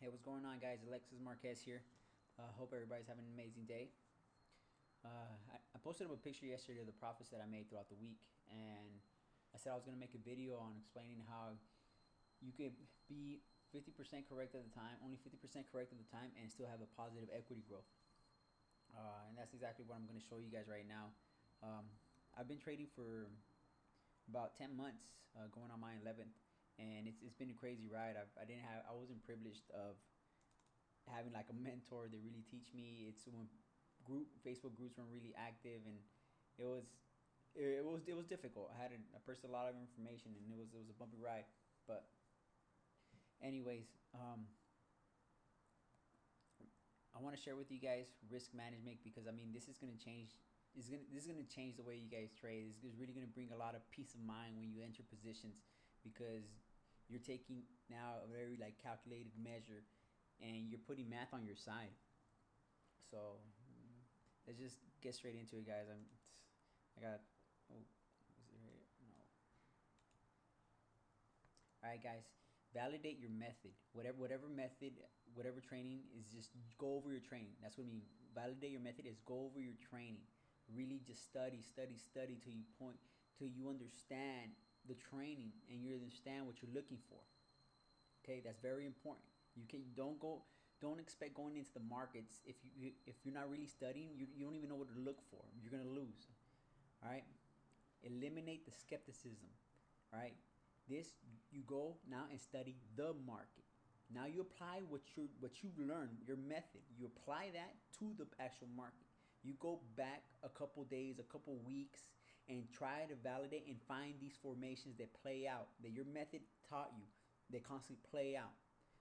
Hey, what's going on, guys? Alexis Marquez here. Hope everybody's having an amazing day. I posted up a picture yesterday of the profits that I made throughout the week, and I said I was going to make a video on explaining how you could be 50% correct at the time, only 50% correct at the time, and still have a positive equity growth. And that's exactly what I'm going to show you guys right now. I've been trading for about 10 months, going on my 11th, and it's been a crazy ride. I wasn't privileged of having like a mentor that really teach me. It's when Facebook groups weren't really active, and it was it was difficult. I purchased a lot of information, and it was a bumpy ride. But anyways, I want to share with you guys risk management, because I mean this is gonna change. This is gonna change the way you guys trade. This is really gonna bring a lot of peace of mind when you enter positions, because you're taking now a very like calculated measure, and you're putting math on your side. So let's just get straight into it, guys. I got, oh, is it right? No. All right, guys. Validate your method. Whatever method, whatever training is, just go over your training. That's what I mean. Validate your method is go over your training. Really, just study till you till you understand the training and you understand what you're looking for. Okay, that's very important. You can don't expect going into the markets if you're not really studying. You don't even know what to look for. You're gonna lose. All right. Eliminate the skepticism. All right. This, you go now and study the market. Now you apply what you learned, your method. You apply that to the actual market. You go back a couple days, a couple weeks, and try to validate and find these formations that play out, that your method taught you. They constantly play out,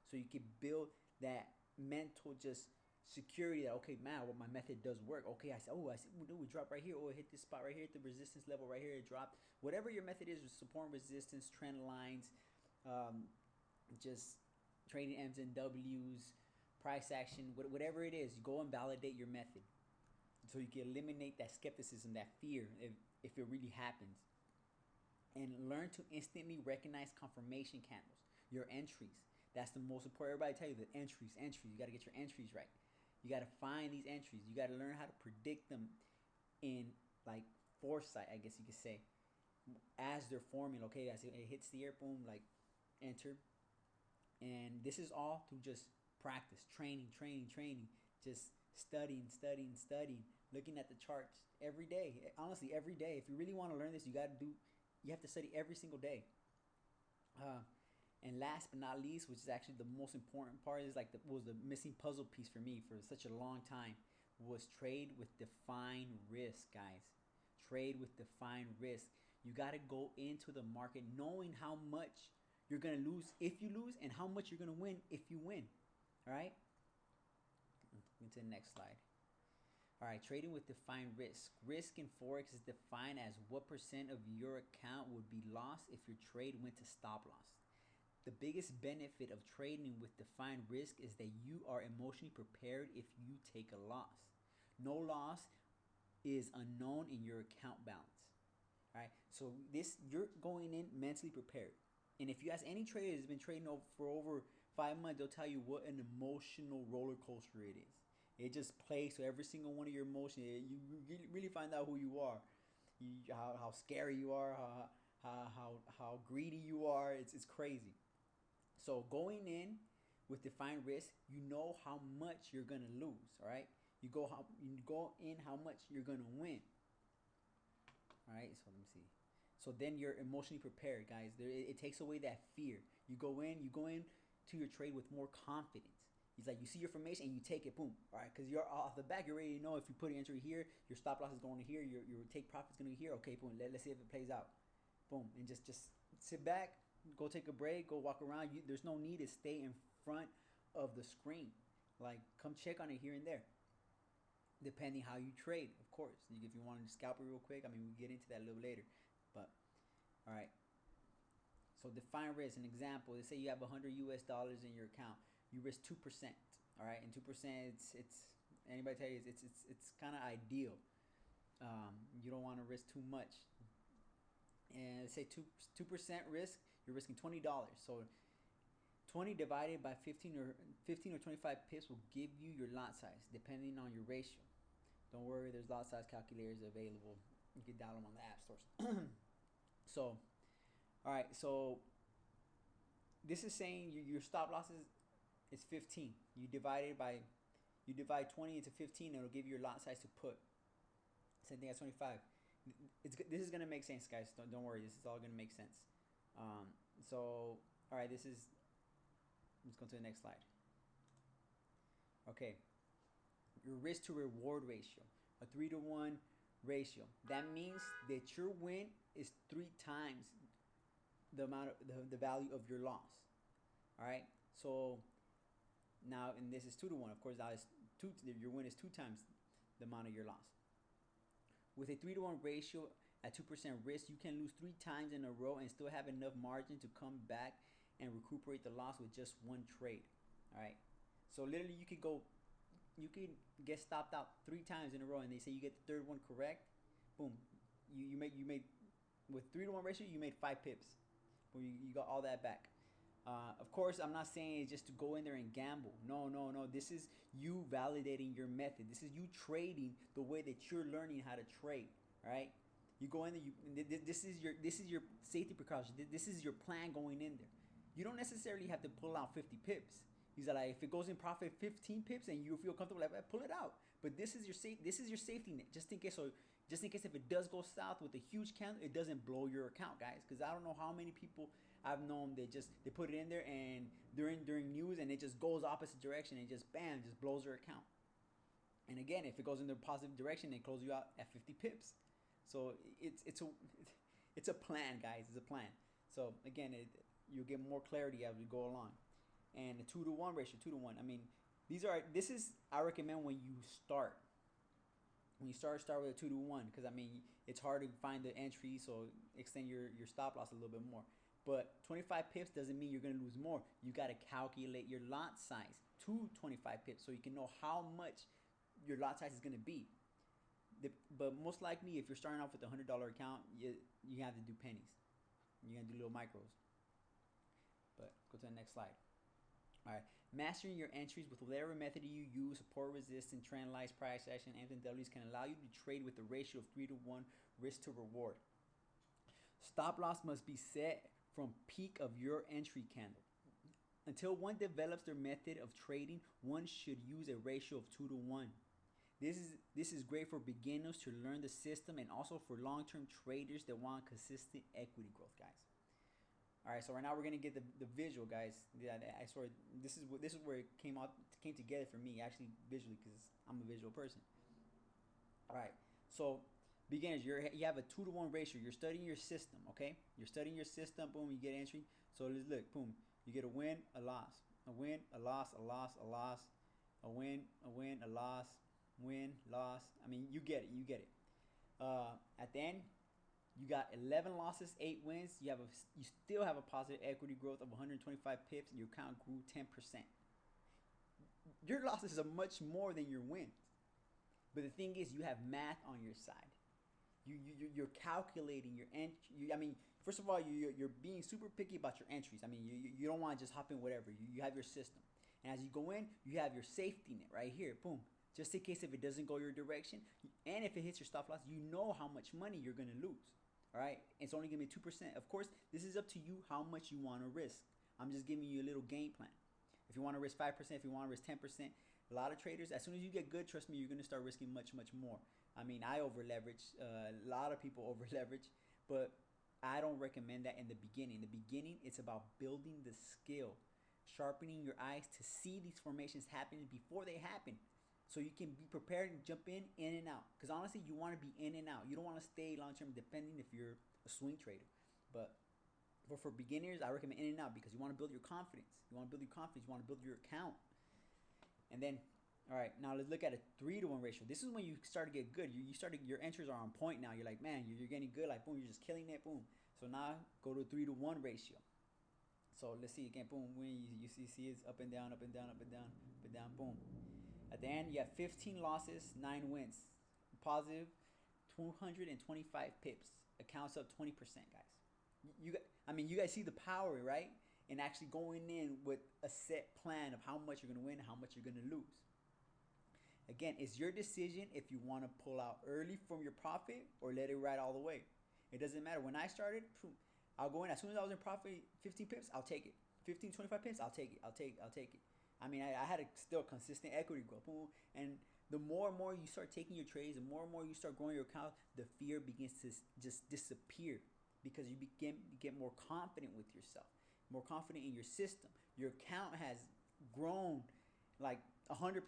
so you can build that mental just security that, okay, man, well, my method does work. Okay, I see, we drop right here. Oh, it hit this spot right here at the resistance level right here. It dropped. Whatever your method is, support and resistance, trend lines, um, just trading M's and W's, price action, whatever it is, you go and validate your method, so you can eliminate that skepticism, that fear, if it really happens, and learn to instantly recognize confirmation candles, your entries. That's the most important. Everybody tell you that entries. You got to get your entries right. You got to find these entries. You got to learn how to predict them in like foresight, I guess you could say, as they're forming. Okay, as it hits the air, boom, like enter. And this is all through just practice, training, just studying, looking at the charts every day. Honestly, every day. If you really want to learn this, you have to study every single day. Uh, and last but not least, which is actually the most important part, is like was the missing puzzle piece for me for such a long time, was trade with defined risk, guys. Trade with defined risk. You got to go into the market knowing how much you're gonna lose if you lose, and how much you're gonna win if you win. All right. Into the next slide. All right, trading with defined risk. Risk in Forex is defined as what percent of your account would be lost if your trade went to stop loss. The biggest benefit of trading with defined risk is that you are emotionally prepared if you take a loss. No loss is unknown in your account balance. All right, so this, you're going in mentally prepared. And if you ask any trader that's been trading for over 5 months, they'll tell you what an emotional roller coaster it is. It just plays to every single one of your emotions. You really find out who you are, how scary you are, how greedy you are. It's crazy. So going in with defined risk, you know how much you're gonna lose. All right, you go in how much you're gonna win. All right, so let me see. So then you're emotionally prepared, guys. It takes away that fear. You go in to your trade with more confidence. It's like you see your formation and you take it, boom. All right, because you're off the back, you already know if you put an entry here, your stop loss is going to here, your take profit is going to be here. Okay, boom. Let's see if it plays out. Boom, and just sit back, go take a break, go walk around. There's no need to stay in front of the screen. Like, come check on it here and there, depending how you trade, of course. If you want to scalp it real quick, I mean, we'll get into that a little later. But all right, so define risk. An example: let's say you have 100 US dollars in your account. You risk 2%. All right, and 2%, it's anybody tell you it's kind of ideal. You don't want to risk too much. And let's say 2% risk, you're risking $20. So 20 divided by 15 or 25 pips will give you your lot size depending on your ratio. Don't worry, there's lot size calculators available. You can download them on the app stores. So, all right. So this is saying your stop loss is 15. You divide 20 into 15, it'll give you your lot size to put. Same thing as 25. This is gonna make sense, guys. Don't worry. This is all gonna make sense. So all right, let's go to the next slide. Okay, your risk to reward ratio, a 3-to-1 ratio. That means that your win is 3 times the amount of the value of your loss. All right. So now, and this is 2-to-1. Of course, that is your win is 2 times the amount of your loss. With a 3-to-1 ratio at 2% risk, you can lose 3 times in a row and still have enough margin to come back and recuperate the loss with just one trade. All right. So literally, you could get stopped out 3 times in a row, and they say you get the third one correct. Boom. You made with 3-to-1 ratio, you made 5 pips. Boom, you got all that back. Of course, I'm not saying it's just to go in there and gamble. No. This is you validating your method. This is you trading the way that you're learning how to trade. All right. You go in there. This is your safety precaution. This is your plan going in there. You don't necessarily have to pull out 50 pips. He's like, if it goes in profit 15 pips and you feel comfortable, like, pull it out. But this is your safety net, just in case. So just in case if it does go south with a huge candle, it doesn't blow your account, guys. Because I don't know how many people I've known they put it in there and during news and it just goes opposite direction and just bam, just blows their account. And again, if it goes in the positive direction, they close you out at 50 pips. So it's a plan, guys. It's a plan. So again, you'll get more clarity as we go along. And the 2-to-1 ratio, 2-to-1. I mean, this is I recommend when you start. When you start with a 2-to-1, because I mean it's hard to find the entry, so extend your stop loss a little bit more. But 25 pips doesn't mean you're gonna lose more. You gotta calculate your lot size to 25 pips so you can know how much your lot size is gonna be. But most likely, if you're starting off with a $100 account, you have to do pennies. You're gonna do little micros. But go to the next slide. All right, mastering your entries with whatever method you use, support, resistance, trend lines, price action, and W's can allow you to trade with a ratio of 3-to-1 risk to reward. Stop loss must be set from peak of your entry candle. Until one develops their method of trading, one should use a ratio of 2-to-1. This is great for beginners to learn the system and also for long-term traders that want consistent equity growth, guys. All right, so right now we're gonna get the visual, guys. Yeah, I sort of this is where it came together for me, actually visually, because I'm a visual person. All right, so beginners, you have a 2-to-1 ratio. You're studying your system, okay? You're studying your system. Boom, you get entry. So let's look. Boom, you get a win, a loss, a win, a loss, a loss, a loss, a win, a loss, win, loss. I mean, you get it. At the end, you got 11 losses, 8 wins. You still have a positive equity growth of 125 pips, and your account grew 10%. Your losses are much more than your wins. But the thing is, you have math on your side. You're calculating your entry. I mean, first of all, you're being super picky about your entries. I mean, you don't want to just hop in whatever. You have your system. And as you go in, you have your safety net right here. Boom. Just in case if it doesn't go your direction, and if it hits your stop loss, you know how much money you're going to lose. All right? It's only going to be 2%. Of course, this is up to you how much you want to risk. I'm just giving you a little game plan. If you want to risk 5%, if you want to risk 10%, a lot of traders, as soon as you get good, trust me, you're going to start risking much, much more. I mean, I over leverage. A lot of people over leverage, but I don't recommend that in the beginning. In the beginning, it's about building the skill, sharpening your eyes to see these formations happening before they happen, so you can be prepared and jump in and out. Because honestly, you want to be in and out. You don't want to stay long term, depending if you're a swing trader. But for beginners, I recommend in and out because you want to build your confidence. You want to build your confidence. You want to build your account. And then, all right, now let's look at a 3-to-1 ratio. This is when you start to get good. Your entries are on point now. You're like, man, you're getting good. Like, boom, you're just killing it. Boom. So now go to a 3-to-1 ratio. So let's see again. Boom. When you see it's up and down, up and down, up and down, up and down. Boom. At the end, you have 15 losses, 9 wins. Positive 225 pips. Accounts up 20%, guys. You guys see the power, right? and actually going in with a set plan of how much you're going to win, how much you're going to lose. Again, it's your decision if you want to pull out early from your profit or let it ride all the way. It doesn't matter. When I started, I'll go in as soon as I was in profit, 15 pips, I'll take it. 15, 25 pips, I'll take it. I'll take it. I mean, I had a still consistent equity growth. And the more and more you start taking your trades, the more and more you start growing your account, the fear begins to just disappear because you get more confident with yourself, more confident in your system. Your account has grown like 100%,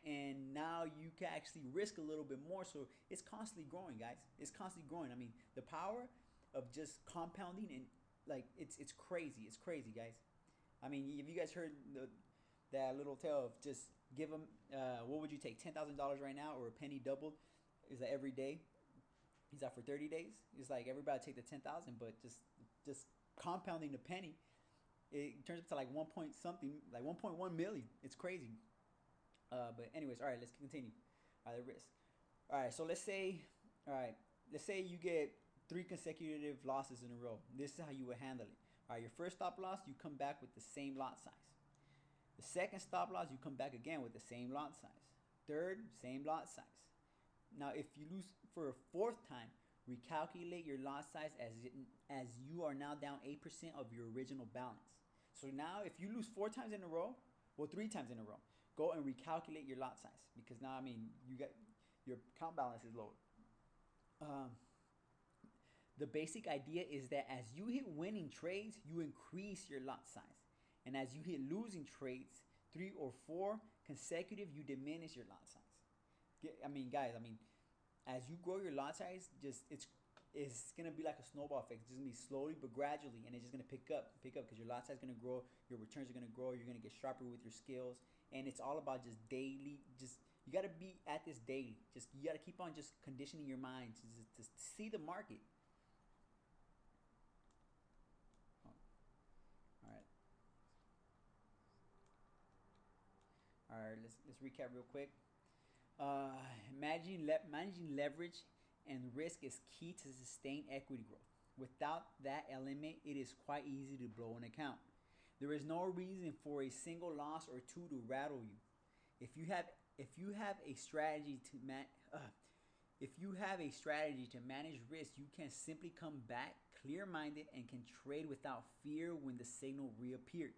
and now you can actually risk a little bit more. So it's constantly growing, guys. It's constantly growing. I mean, the power of just compounding, and like it's crazy. It's crazy, guys. I mean, if you guys heard that little tale of just give them, what would you take, $10,000 right now or a penny doubled? Is that every day? He's out for 30 days. It's like everybody take the 10,000, but just compounding the penny, it turns up to like 1 point something, like 1.1 million. It's crazy. But anyways, all right, let's continue. All right, the risk. All right, so let's say you get 3 consecutive losses in a row. This is how you would handle it. All right, your first stop loss, you come back with the same lot size. The second stop loss, you come back again with the same lot size. Third, same lot size. Now, if you lose for a 4th time, recalculate your lot size as you are now down 8% of your original balance. So now, if you lose 4 times in a row, well, 3 times in a row, go and recalculate your lot size, because now, I mean, you got your account balance is lower. The basic idea is that as you hit winning trades, you increase your lot size. And as you hit losing trades, 3 or 4 consecutive, you diminish your lot size. I mean, guys, as you grow your lot size, it's gonna be like a snowball effect. It's just gonna be slowly but gradually, and it's just gonna pick up because your lot size is gonna grow, your returns are gonna grow, you're gonna get sharper with your skills, and it's all about just daily. You gotta be at this daily. You gotta keep on just conditioning your mind to see the market. All right, let's recap real quick. Managing leverage and risk is key to sustain equity growth. Without that element, it is quite easy to blow an account. There is no reason for a single loss or 2 to rattle you. If you have a strategy to manage risk, you can simply come back clear-minded and can trade without fear when the signal reappears.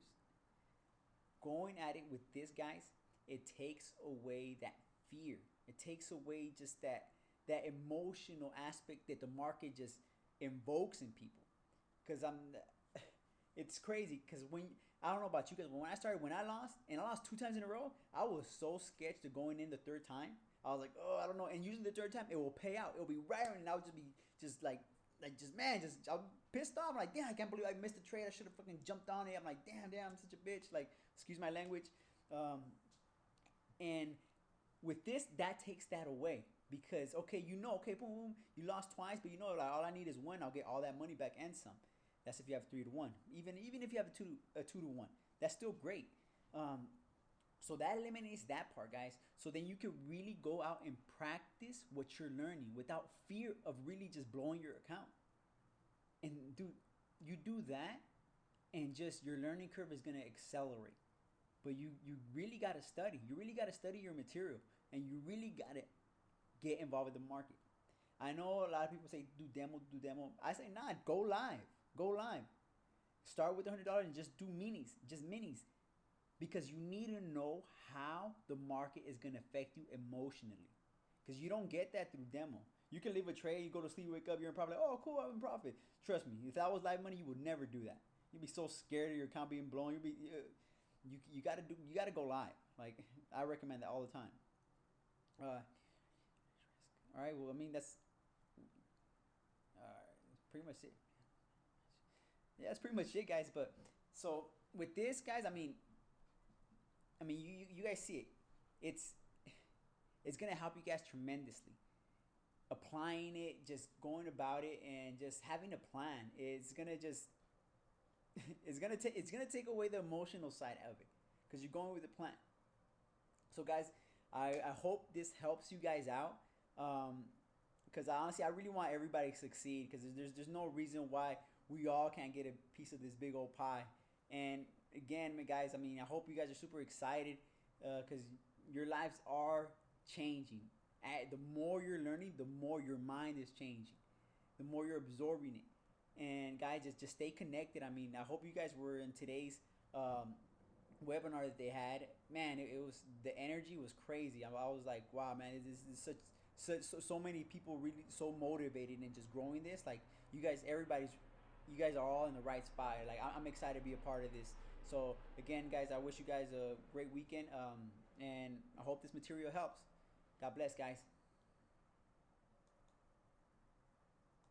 Going at it with this, guys, it takes away that fear. It takes away just that emotional aspect that the market just invokes in people. Because it's crazy. Because I don't know about you guys, but when I lost 2 times in a row, I was so sketched to going in the 3rd time. I was like, oh, I don't know. And usually the 3rd time, it will pay out. It'll be right, and I would just be I'm pissed off. I'm like, damn, I can't believe I missed the trade. I should have fucking jumped on it. I'm like, damn, I'm such a bitch. Like, excuse my language. And with this, that takes that away. Because, okay, boom, you lost twice, but like, all I need is 1. I'll get all that money back and some. That's if you have 3 to 1. Even if you have a 2 to 1, that's still great. So that eliminates that part, guys. So then you can really go out and practice what you're learning without fear of really just blowing your account. And dude, you do that, and just your learning curve is gonna accelerate. But you really gotta study. You really gotta study your material, and you really gotta get involved with the market. I know a lot of people say do demo. I say nah, go live. Start with $100 and just do minis, because you need to know how the market is gonna affect you emotionally, because you don't get that through demo. You can leave a trade, you go to sleep, wake up, you're probably, oh cool, I'm in profit. Trust me, if that was live money, you would never do that. You'd be so scared of your account being blown. You gotta go live. Like, I recommend that all the time. All right. Well, I mean, that's pretty much it. Yeah, that's pretty much it, guys. But so with this, guys, I mean, you guys see it. It's gonna help you guys tremendously. Applying it, just going about it, and just having a plan. It's gonna take away the emotional side of it, because you're going with a plan. So, guys, I hope this helps you guys out. Because honestly, I really want everybody to succeed. Because there's no reason why we all can't get a piece of this big old pie. And again, guys, I mean, I hope you guys are super excited because your lives are changing. The more you're learning, the more your mind is changing, the more you're absorbing it. And guys, just stay connected. I mean, I hope you guys were in today's um, webinar that they had. Man, it was, the energy was crazy. I was like, wow, man, this is so many people really so motivated and just growing this. Like you guys, you guys are all in the right spot. Like I'm excited to be a part of this. So again, guys, I wish you guys a great weekend, and I hope this material helps. God bless, guys.